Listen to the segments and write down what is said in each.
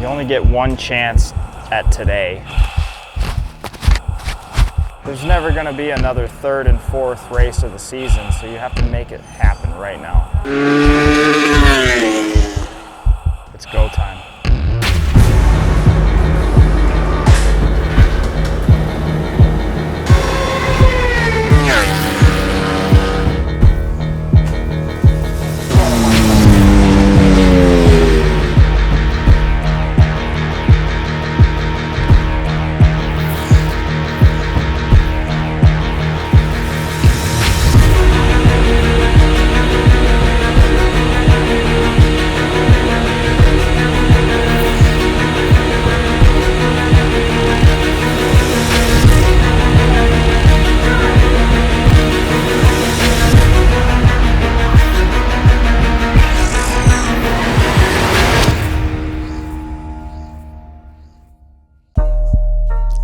You only get one chance at today. There's never going to be another third and fourth race of the season, so you have to make it happen right now. It's go time.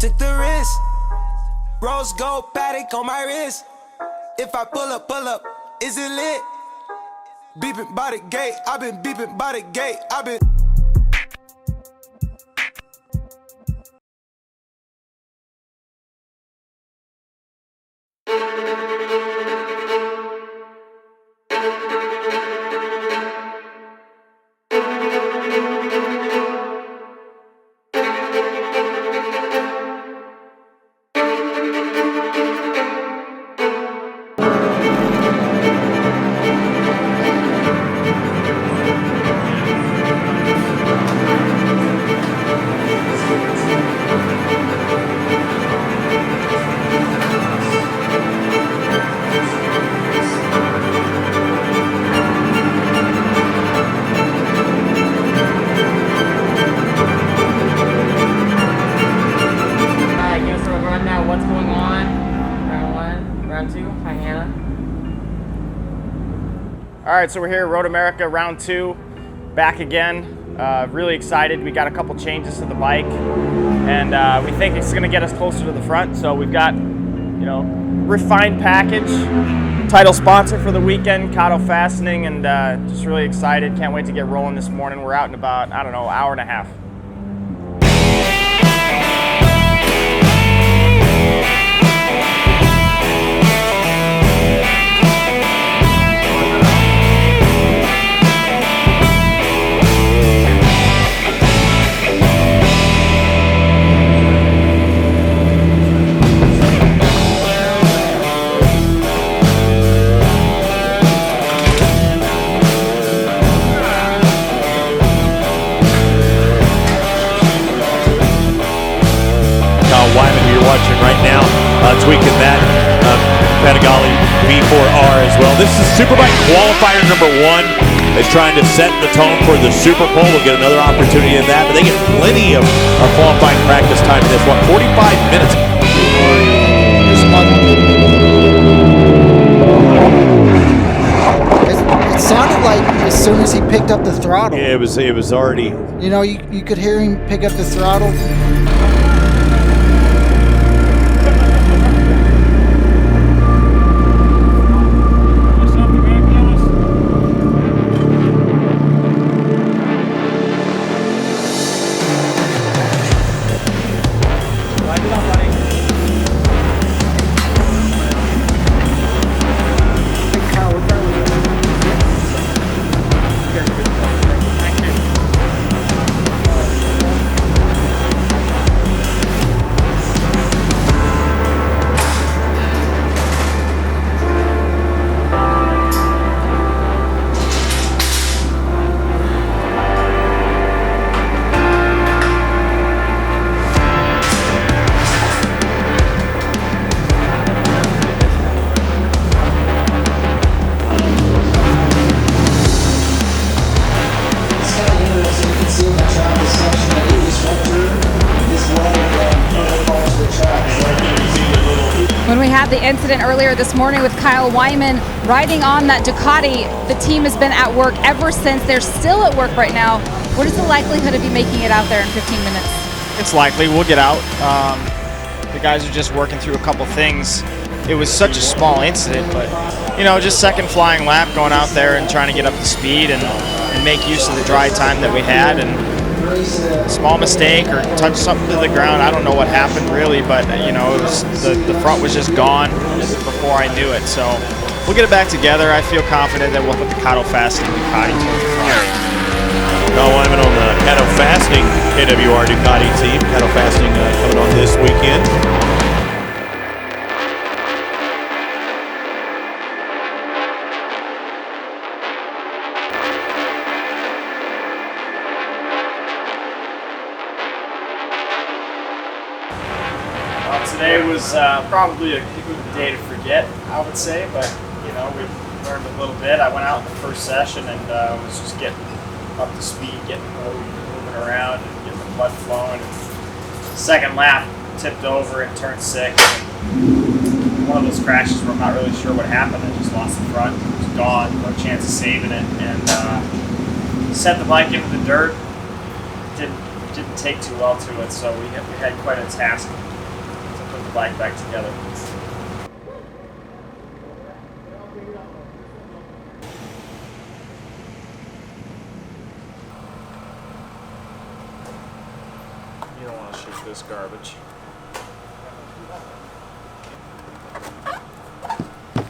Took the risk, rose gold paddock on my wrist. If I pull up, is it lit? Beeping by the gate, I've been beeping by the gate, I've been. What's going on? Round one, round two. Hi, Hannah. All right, so we're here, Road America, round two, back again. Really excited. We got a couple changes to the bike, and we think it's gonna get us closer to the front. So we've got, refined package, title sponsor for the weekend, Cotto Fastening, and just really excited. Can't wait to get rolling this morning. We're out in about, I don't know, hour and a half. Wyman, who you're watching right now, tweaking that Panigale V4R as well. This is Superbike qualifier number 1. Is trying to set the tone for the Super Bowl. We'll get another opportunity in that, but they get plenty of qualifying practice time in this one. 45 minutes. It sounded like as soon as he picked up the throttle. Yeah, it was already. You could hear him pick up the throttle. When we had the incident earlier this morning with Kyle Wyman riding on that Ducati, the team has been at work ever since. They're still at work right now. What is the likelihood of you making it out there in 15 minutes? It's likely. We'll get out. The guys are just working through a couple things. It was such a small incident, but just second flying lap, going out there and trying to get up to speed and make use of the dry time that we had. And small mistake or touched something to the ground. I don't know what happened really, but it was, the front was just gone before I knew it. So we'll get it back together. I feel confident that we'll put the Kato Fasting Ducati towards the front. Kyle Wyman on the Kato Fasting KWR Ducati team. Kato Fasting coming on this weekend. Today was probably a good day to forget, I would say, but we learned a little bit. I went out in the first session and was just getting up to speed, getting moving around and getting the blood flowing. Second lap, tipped over and turned sick. And one of those crashes where I'm not really sure what happened. I just lost the front. It was gone, no chance of saving it, and sent the bike into the dirt. Didn't take too well to it, so we had quite a task to put the bike back together. You don't want to shoot this garbage.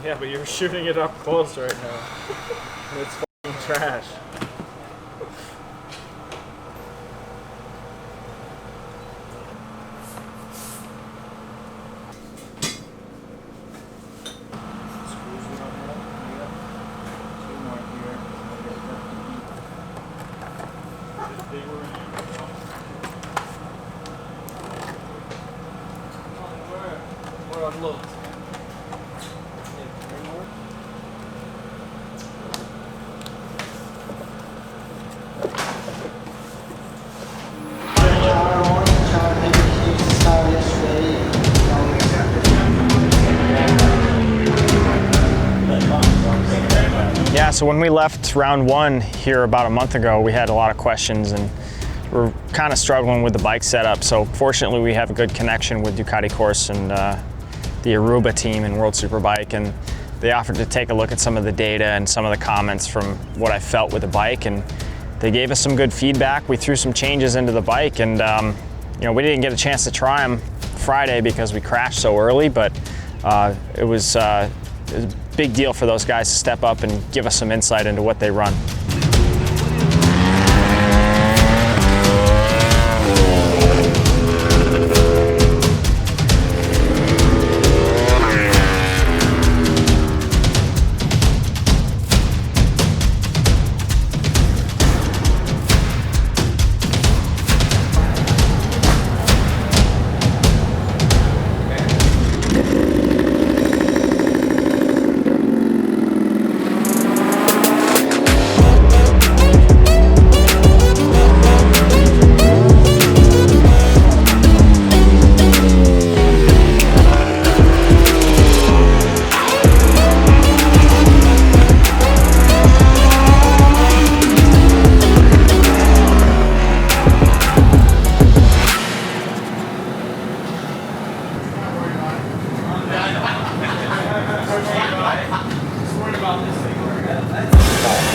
Yeah, but you're shooting it up close right now. It's fucking trash. Yeah, so when we left round one here about a month ago, we had a lot of questions and we're kind of struggling with the bike setup. So fortunately, we have a good connection with Ducati Course and the Aruba team in World Superbike, and they offered to take a look at some of the data and some of the comments from what I felt with the bike, and they gave us some good feedback. We threw some changes into the bike, and we didn't get a chance to try them Friday because we crashed so early, but it was a big deal for those guys to step up and give us some insight into what they run.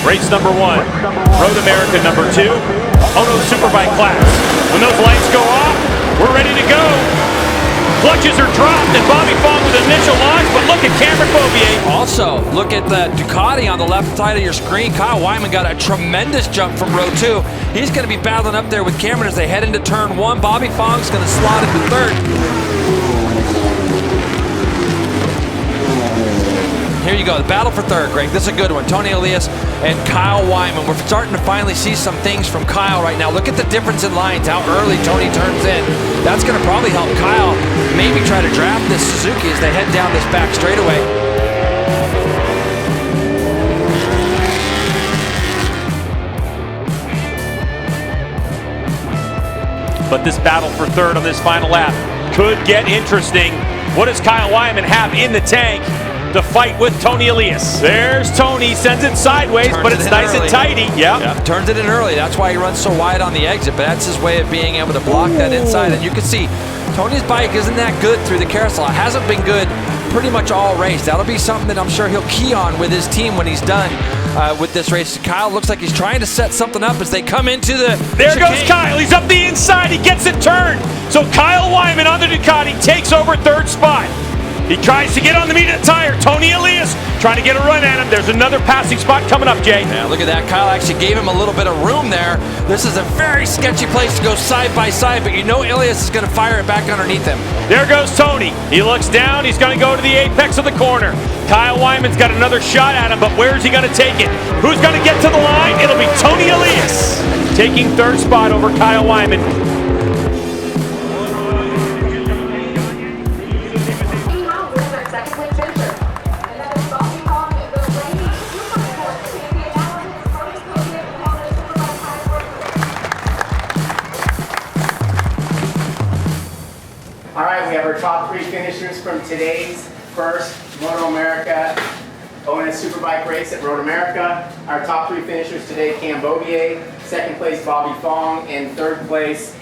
Race number one, Road America number 2, Ono Superbike class. When those lights go off, we're ready to go. Clutches are dropped and Bobby Fong with initial launch, but look at Cameron Beaubier. Also, look at the Ducati on the left side of your screen. Kyle Wyman got a tremendous jump from row 2. He's going to be battling up there with Cameron as they head into turn 1. Bobby Fong's going to slot into third. Here you go, the battle for third, Greg. This is a good one. Tony Elias and Kyle Wyman. We're starting to finally see some things from Kyle right now. Look at the difference in lines, how early Tony turns in. That's going to probably help Kyle maybe try to draft this Suzuki as they head down this back straightaway. But this battle for third on this final lap could get interesting. What does Kyle Wyman have in the tank to fight with Tony Elias? There's Tony, sends it sideways, but it's nice and tidy. Yeah. Turns it in early. That's why he runs so wide on the exit, but that's his way of being able to block that inside. And you can see Tony's bike isn't that good through the carousel. It hasn't been good pretty much all race. That'll be something that I'm sure he'll key on with his team when he's done. with this race. Kyle looks like he's trying to set something up as they come into the There chicane. goes Kyle. He's up the inside. He gets it turned. So Kyle Wyman on the Ducati takes over third spot. He tries to get on the meat of the tire. Tony Elias trying to get a run at him. There's another passing spot coming up, Jay. Yeah, look at that. Kyle actually gave him a little bit of room there. This is a very sketchy place to go side by side, but you know Elias is going to fire it back underneath him. There goes Tony. He looks down. He's going to go to the apex of the corner. Kyle Wyman's got another shot at him, but where's he going to take it? Who's going to get to the line? It'll be Tony Elias taking third spot over Kyle Wyman. All right, we have our top 3 finishers from today's first Moto America ONS Superbike race at Road America. Our top 3 finishers today: Cam Bogier, second place Bobby Fong, and third place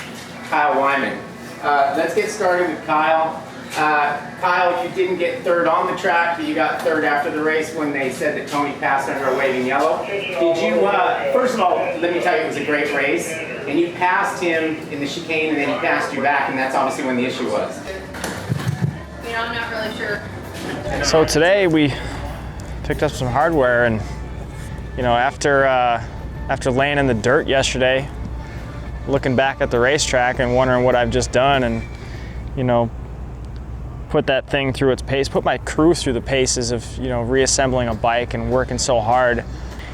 Kyle Wyman. Let's get started with Kyle. Kyle, you didn't get third on the track, but you got third after the race when they said that Tony passed under a waving yellow. Did you, first of all, let me tell you, it was a great race, and you passed him in the chicane, and then he passed you back, and that's obviously when the issue was. You know, I'm not really sure. So today we picked up some hardware, and you know, after laying in the dirt yesterday, looking back at the racetrack and wondering what I've just done, and you know, put that thing through its pace, put my crew through the paces of, you know, reassembling a bike and working so hard.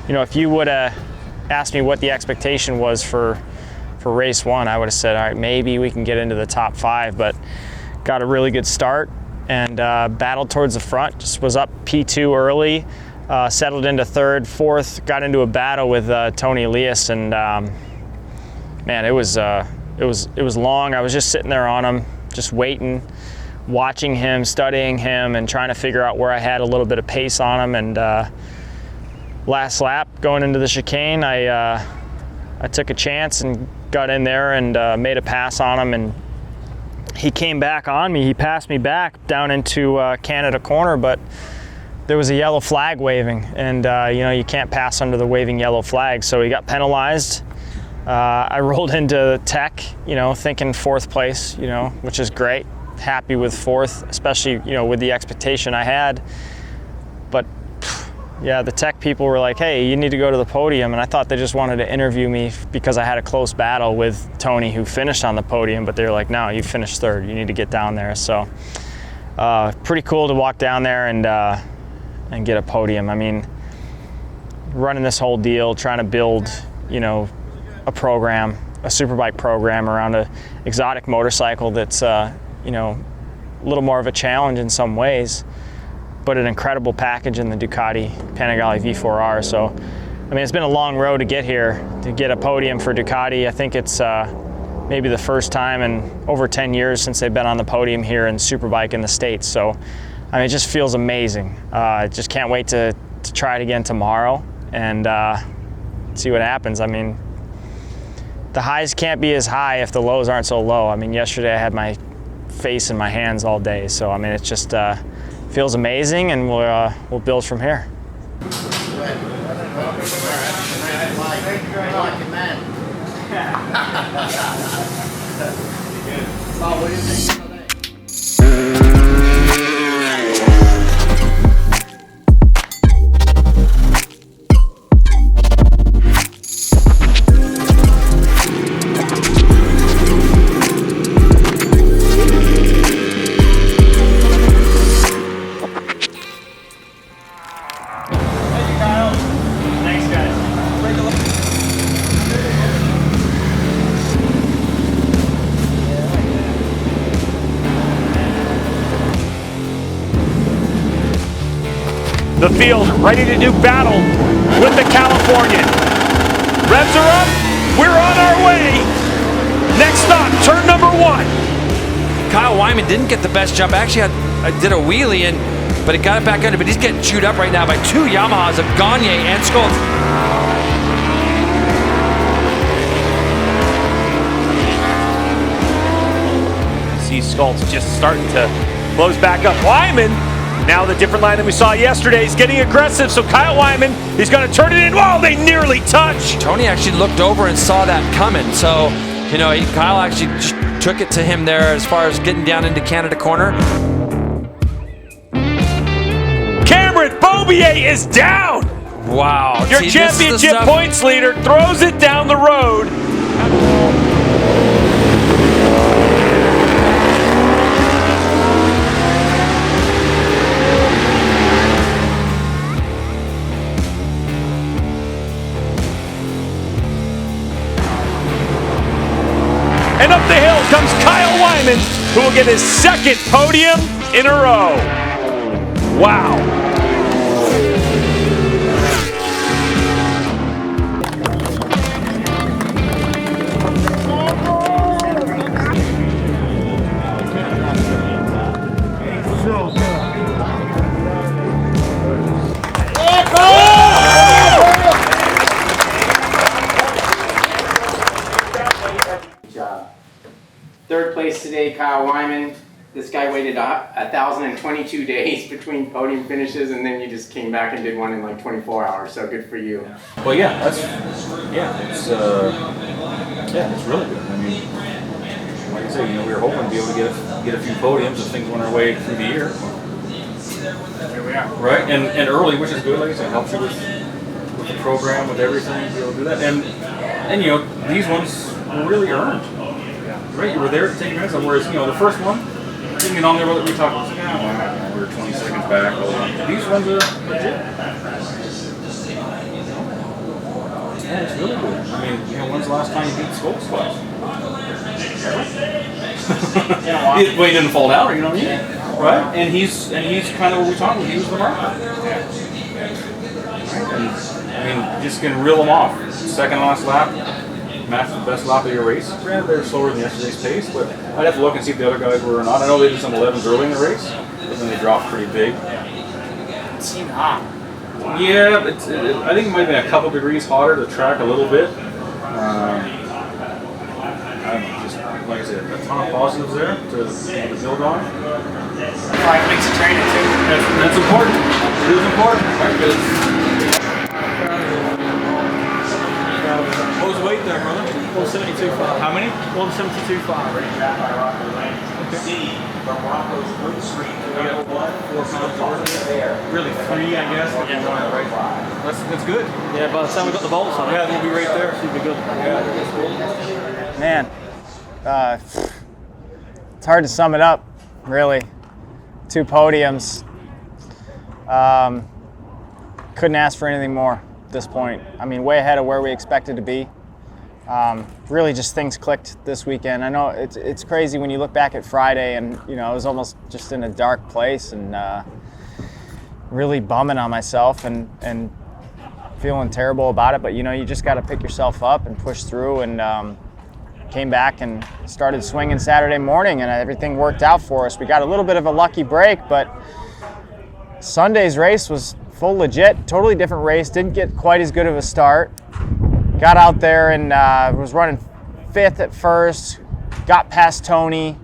You know, if you would have asked me what the expectation was for race 1, I would have said, all right, maybe we can get into the top 5, but got a really good start and battled towards the front. Just was up P2 early, settled into third, fourth, got into a battle with Tony Elias, and man, it was long. I was just sitting there on him, just waiting, watching him, studying him, and trying to figure out where I had a little bit of pace on him. And last lap, going into the chicane, I took a chance and got in there and made a pass on him, and he came back on me. He passed me back down into Canada corner, but there was a yellow flag waving, and you know, you can't pass under the waving yellow flag, so he got penalized. I rolled into Tech, you know, thinking 4th place, you know, which is great. Happy with 4th, especially, you know, with the expectation I had. But yeah, the Tech people were like, hey, you need to go to the podium, and I thought they just wanted to interview me because I had a close battle with Tony, who finished on the podium, but they were like, no, you finished 3rd, you need to get down there. So pretty cool to walk down there and get a podium. I mean, running this whole deal, trying to build, you know, a program, a superbike program around an exotic motorcycle that's you know, a little more of a challenge in some ways, but an incredible package in the Ducati Panigale V4R. So, I mean, it's been a long road to get here, to get a podium for Ducati. I think it's maybe the first time in over 10 years since they've been on the podium here in Superbike in the States. So, I mean, it just feels amazing. Just can't wait to try it again tomorrow and see what happens. I mean, the highs can't be as high if the lows aren't so low. I mean, yesterday I had my face in my hands all day, so I mean, it just feels amazing, and we'll build from here. The field ready to do battle with the Californian. Revs are up. We're on our way. Next stop, turn number 1. Kyle Wyman didn't get the best jump. Actually, I did a wheelie in, but it got it back under. But he's getting chewed up right now by 2 Yamahas of Gagne and Schultz. See Schultz just starting to close back up. Wyman Now the different line than we saw yesterday. He's getting aggressive, so Kyle Wyman, he's going to turn it in. Whoa, they nearly touch. Tony actually looked over and saw that coming. So, you know, Kyle actually just took it to him there as far as getting down into Canada corner. Cameron Beaubier is down. Wow. Your championship points leader throws it down the road. And up the hill comes Kyle Wyman, who will get his second podium in a row. Wow. Third place today, Kyle Wyman. This guy waited 1,022 days between podium finishes, and then you just came back and did one in like 24 hours. So good for you. Well, yeah, it's really good. I mean, like I say, you know, we were hoping to be able to get a few podiums if things went our way through the year. Here we are. Right, and early, which is good. Like I said, helps you with the program, with everything, to be able to do that. And you know, these ones were really earned. Right, you were there to take advantage of. Whereas, you know, the first one, didn't get on there, we talked about, we were 20 seconds back. These ones are legit. Yeah, it's really good. I mean, you know, when's the last time you beat Skolks twice? Well, he didn't fall down, you know what I mean? Right? And he's kind of what we talked about. He was the marker. And, I mean, just can reel them off. Second last lap. Match the best lap of your race. Granted, they're slower than yesterday's pace, but I'd have to look and see if the other guys were or not. I know they did some 11s early in the race, but then they dropped pretty big. It seemed hot. Yeah, I think it might have been a couple degrees hotter, the track a little bit. I don't know, just like I said, a ton of positives there to build on. 5 weeks of training too. That's important. It is important. Right, what was the weight there, brother? 172.5. How many? 172.5. Okay. Really 3, I guess. Yeah. Right. That's good. Yeah, by the time we got the bolts on it, Yeah, we'll be right there. should be good. Yeah. Man, it's hard to sum it up, really. 2 podiums. Couldn't ask for anything more at this point. I mean, way ahead of where we expected to be. Really just things clicked this weekend. I know it's crazy when you look back at Friday and, you know, I was almost just in a dark place and really bumming on myself and feeling terrible about it. But, you know, you just got to pick yourself up and push through, and came back and started swinging Saturday morning, and everything worked out for us. We got a little bit of a lucky break, but Sunday's race was full legit, totally different race. Didn't get quite as good of a start. Got out there and was running 5th at first, got past Tony,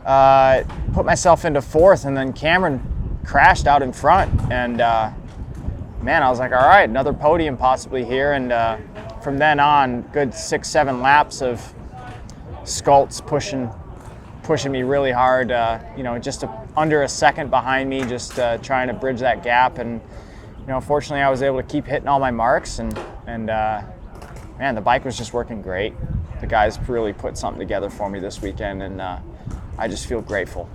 put myself into 4th, and then Cameron crashed out in front. And man, I was like, all right, another podium possibly here. And from then on, good 6-7 laps of Skolts pushing me really hard, you know, just under a second behind me, just trying to bridge that gap. And, you know, fortunately I was able to keep hitting all my marks, and man, the bike was just working great. The guys really put something together for me this weekend, and I just feel grateful.